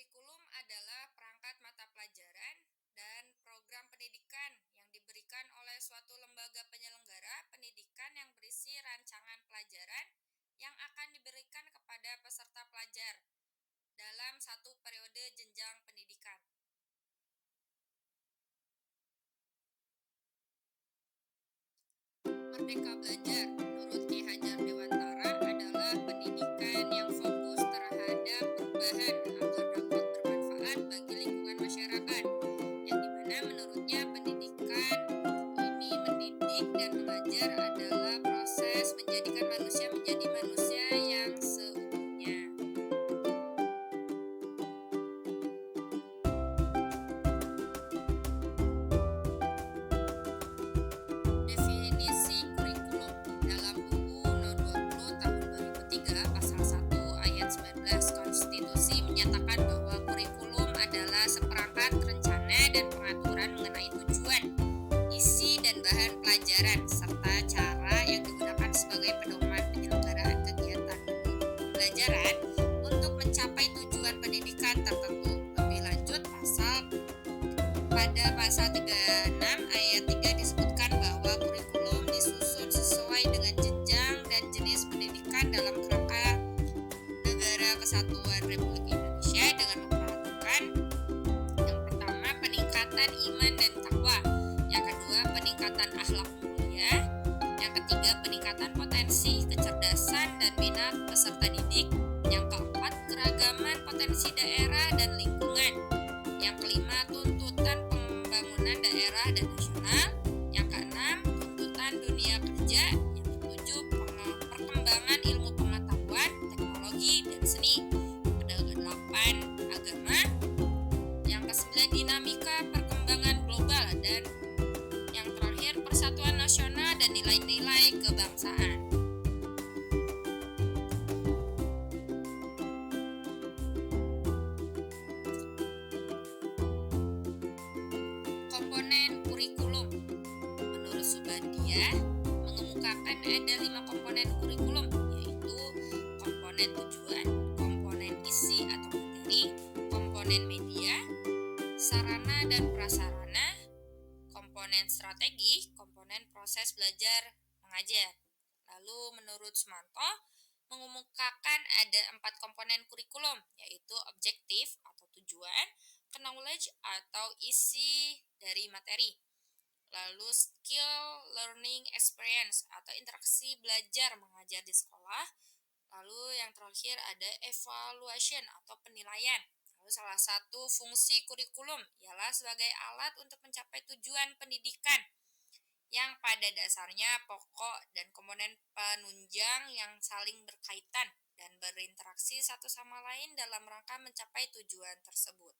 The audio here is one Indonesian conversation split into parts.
Kurikulum adalah perangkat mata pelajaran dan program pendidikan yang diberikan oleh suatu lembaga penyelenggara pendidikan yang berisi rancangan pelajaran yang akan diberikan kepada peserta pelajar dalam satu periode jenjang pendidikan. Merdeka Belajar menurut Ki Hajar Dewantara adalah pendidikan yang fokus terhadap perubahan agar dapat bermanfaat bagi lingkungan masyarakat, yang dimana menurutnya pendidikan ini mendidik dan mengajar adalah proses menjadikan manusia menjadi manusia yang seutuhnya. Definisi kurikulum dalam buku No 20 tahun 2003 pasal 1 ayat 19 Konstitusi menyatakan bahwa kurikulum adalah seperangkat rencana dan pengaturan mengenai tujuan, isi dan bahan pelajaran serta cara yang digunakan sebagai pedoman penyelenggaraan kegiatan pembelajaran untuk mencapai tujuan pendidikan tertentu. Lebih lanjut pada pasal 36 ayat 3 disebutkan bahwa kurikulum disusun sesuai dengan jenjang dan jenis pendidikan dalam kerangka Negara Kesatuan Republik Indonesia dengan memperhatikan yang pertama peningkatan iman dan takwa, yang kedua peningkatan akhlak mulia, yang ketiga peningkatan potensi kecerdasan dan minat peserta didik, yang keempat keragaman potensi daerah dan lingkungan, yang kelima tuntutan pembangunan daerah dan nasional, yang keenam tuntutan dunia kerja, yang ketujuh perkembangan ilmu pengetahuan, teknologi, dan seni, yang kedelapan agama, yang kesembilan dinamika perkembangan global, dan yang terakhir persatuan nasional dan nilai-nilai kebangsaan. Komponen kurikulum menurut Subandia mengemukakan ada 5 komponen kurikulum, yaitu komponen tujuan, komponen isi atau materi, komponen media, sarana dan prasarana, komponen strategi, komponen proses belajar mengajar. Lalu menurut Sumanto mengemukakan ada 4 komponen kurikulum, yaitu objektif atau tujuan, knowledge atau isi dari materi, lalu skill learning experience atau interaksi belajar mengajar di sekolah, lalu yang terakhir ada evaluation atau penilaian. Lalu salah satu fungsi kurikulum ialah sebagai alat untuk mencapai tujuan pendidikan yang pada dasarnya pokok dan komponen penunjang yang saling berkaitan dan berinteraksi satu sama lain dalam rangka mencapai tujuan tersebut.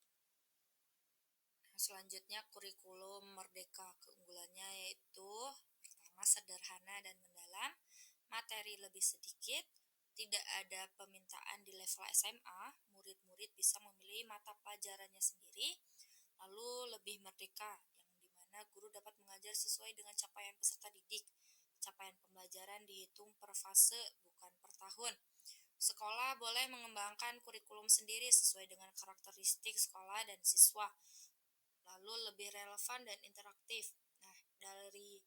Selanjutnya kurikulum Merdeka, keunggulannya yaitu pertama sederhana dan mendalam, materi lebih sedikit, tidak ada pemintaan di level SMA, murid-murid bisa memilih mata pelajarannya sendiri, lalu lebih merdeka, yang dimana guru dapat mengajar sesuai dengan capaian peserta didik. Capaian pembelajaran dihitung per fase, bukan per tahun. Sekolah boleh mengembangkan kurikulum sendiri sesuai dengan karakteristik sekolah dan siswa, lalu lebih relevan dan interaktif. Nah, dari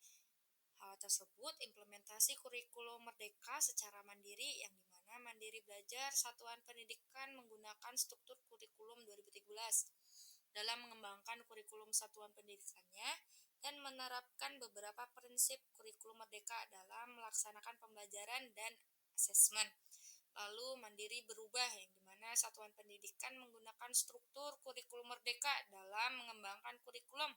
hal tersebut, implementasi kurikulum Merdeka secara mandiri, yang dimana Mandiri Belajar Satuan Pendidikan menggunakan struktur kurikulum 2013 dalam mengembangkan kurikulum satuan pendidikannya dan menerapkan beberapa prinsip kurikulum Merdeka dalam melaksanakan pembelajaran dan asesmen. Lalu Mandiri berubah, yang dimana satuan pendidikan menggunakan struktur kurikulum Merdeka dalam mengembangkan kurikulum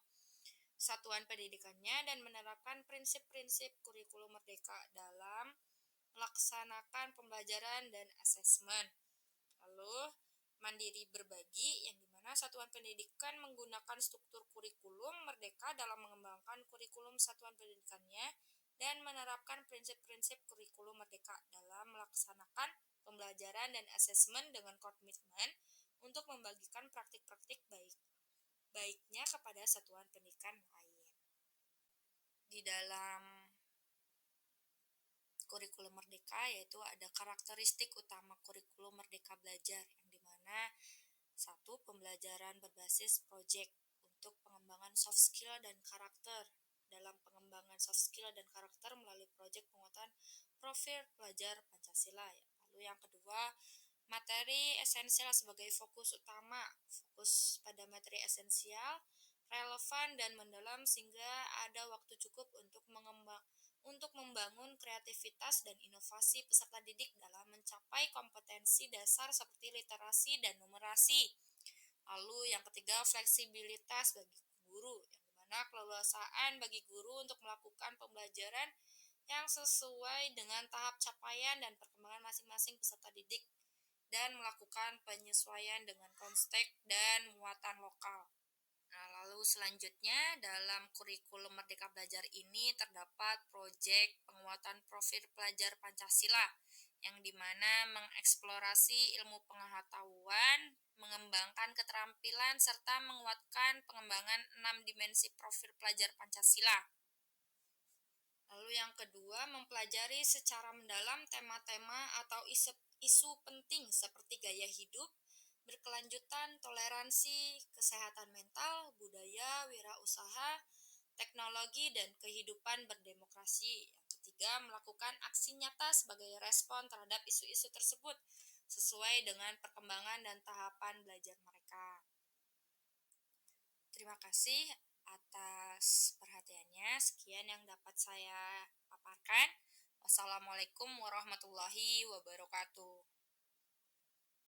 satuan pendidikannya dan menerapkan prinsip-prinsip kurikulum Merdeka dalam melaksanakan pembelajaran dan asesmen. Lalu Mandiri berbagi, yang dimana satuan pendidikan menggunakan struktur kurikulum Merdeka dalam mengembangkan kurikulum satuan pendidikannya dan menerapkan prinsip-prinsip kurikulum Merdeka dalam melaksanakan pembelajaran dan asesmen dengan komitmen untuk membagikan praktik-praktik baiknya kepada satuan pendidikan lain. Di dalam kurikulum Merdeka yaitu ada karakteristik utama kurikulum Merdeka Belajar, yang dimana Satu, pembelajaran berbasis project untuk pengembangan soft skill dan karakter. Dalam pengembangan soft skill dan karakter melalui project penguatan profil pelajar Pancasila. Lalu yang kedua, materi esensial sebagai fokus utama. Fokus pada materi esensial, relevan dan mendalam sehingga ada waktu cukup untuk membangun kreativitas dan inovasi peserta didik dalam mencapai kompetensi dasar seperti literasi dan numerasi. Lalu yang ketiga, fleksibilitas bagi guru, yang dimana keleluasaan bagi guru untuk melakukan pembelajaran yang sesuai dengan tahap capaian dan perkembangan masing-masing peserta didik dan melakukan penyesuaian dengan konteks dan muatan lokal. Nah, lalu selanjutnya dalam kurikulum Merdeka Belajar ini terdapat proyek penguatan profil pelajar Pancasila yang dimana mengeksplorasi ilmu pengetahuan, mengembangkan keterampilan, serta menguatkan pengembangan 6 dimensi profil pelajar Pancasila. Lalu yang kedua, mempelajari secara mendalam tema-tema atau isu penting seperti gaya hidup, berkelanjutan, toleransi, kesehatan mental, budaya, wirausaha, teknologi, dan kehidupan berdemokrasi. Yang ketiga, melakukan aksi nyata sebagai respon terhadap isu-isu tersebut sesuai dengan perkembangan dan tahapan belajar mereka. Terima kasih atas perhatiannya. Sekian yang dapat saya paparkan. Wassalamualaikum warahmatullahi wabarakatuh.